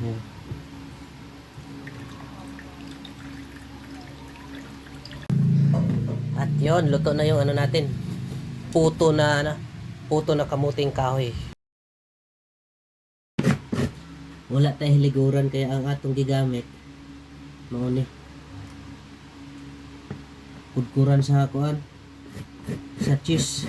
Yan. At yon, luto na yung ano natin. Puto na kamuting kahoy. Wala tayong liguran kaya ang atong gigamit mao ni kudkuran sa kuan sa cheese.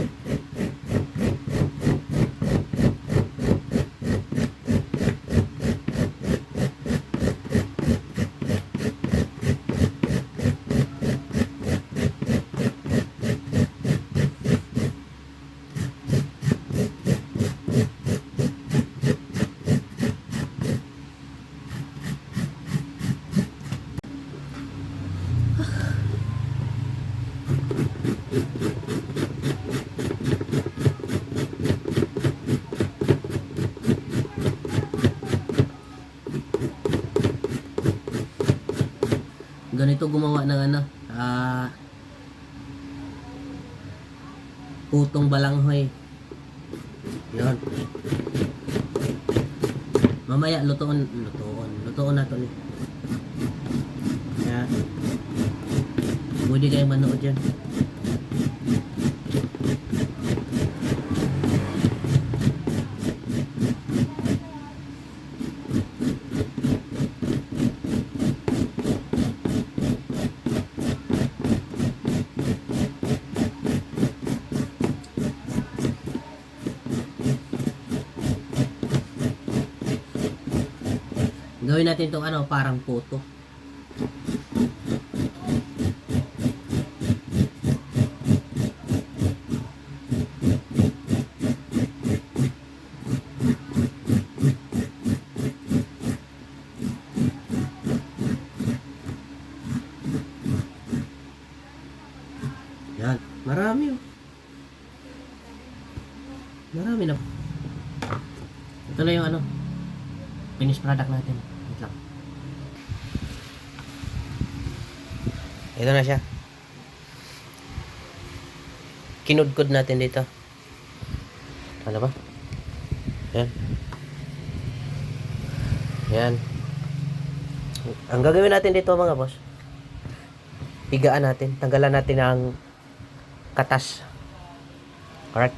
Ganito gumawa ng ano, putong balanghoy. Yun. Mamaya lutoon na to ni. Kaya, pwede kayong manood dyan. Gawin natin itong ano, parang puto. Yan, marami oh. Marami na. Ito na yung ano, finished product natin. Wait lang. Ito na siya. Kinudkod natin dito. Ano ba? Yan. Yan. Ang gagawin natin dito mga boss, pigaan natin. Tanggalan natin ang katas. Correct?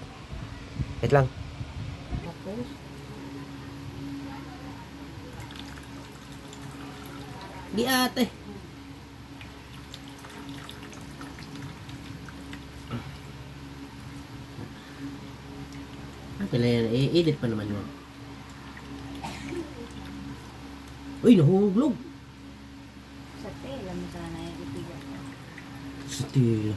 Wait lang. Tapos, Di ate. Ate na yan. I-edit pa naman yun. Uy, nahuhuglog. sa tela mo sana yung ipigat. Sa tila.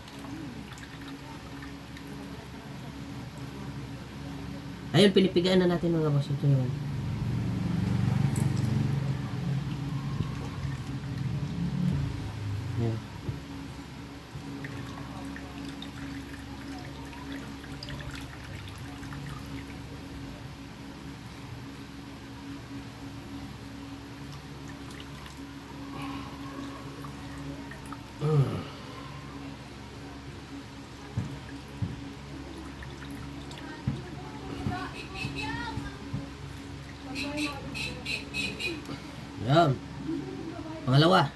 Ayun, pinipigaan na natin mga boss. Ito yun. Yan. Yan. Pangalawa.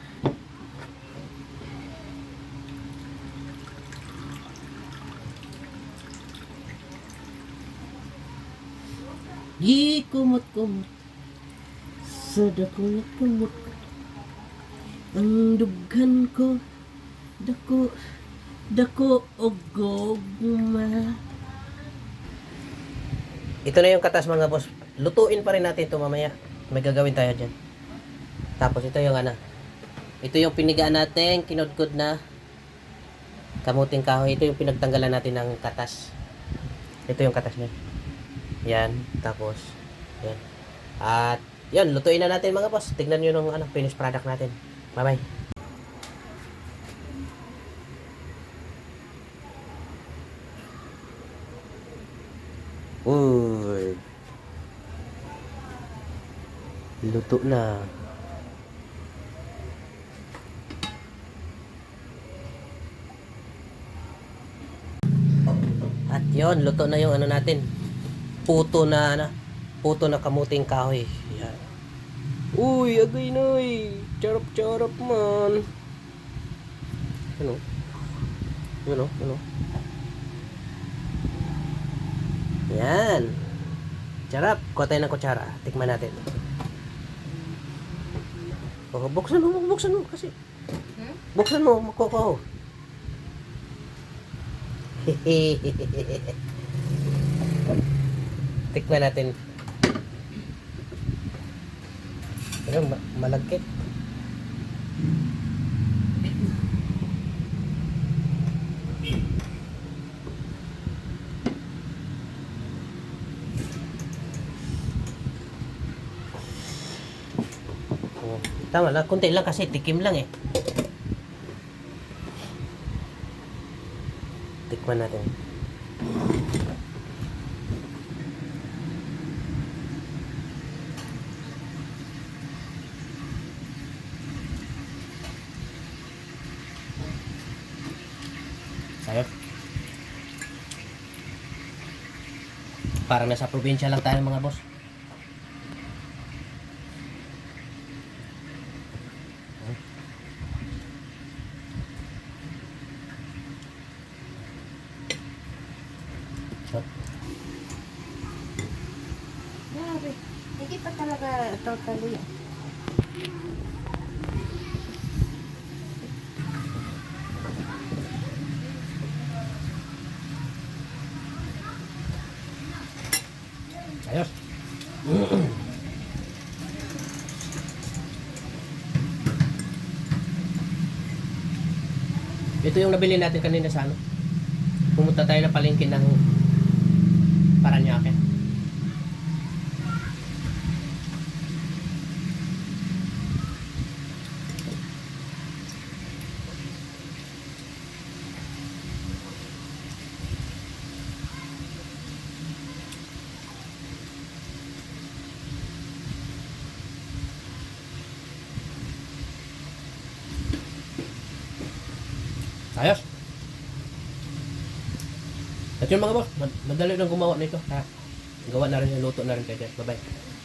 Di kumot-kumot sa dakulat kumot ang dughan ko dako og gugma. Ito na yung katas mga boss. Lutuin pa rin natin ito mamaya. May gagawin tayo dyan. Tapos ito yung ano. Ito yung pinigaan natin, kinudkod na kamuting kahoy. Ito yung pinagtanggalan natin ng katas. Ito yung katas niya. Yan. Tapos, yan. At, yan. Lutuin na natin mga boss. Tignan nyo nung ano, finished product natin. Bye-bye. Uy. Luto na. At yon, luto na yung ano natin. Puto na kamuting kahoy. Yan. Uy, agay noy. Charap-charap man. Ano? Ano? Yan. Charap. Kuha tayo ng kutsara. Tikman natin. Oh, buksan mo kasi. Buksan mo, makuha ko. Tikman natin. Ayun, malagkit. Oh, tama lang, kunti lang kasi tikim lang eh. Tikman natin. Ayos. Parang nasa probinsya lang tayo mga boss. So, Grabe. Hindi pa talaga totally. ayos. Ito yung nabili natin kanina sa ano. Pumunta tayo ng palengke ng Paranaque. Ayos. At yun mga boss, madali lang gumawa nito. Ha? Gawa na rin, luto na rin kayo. Bye-bye.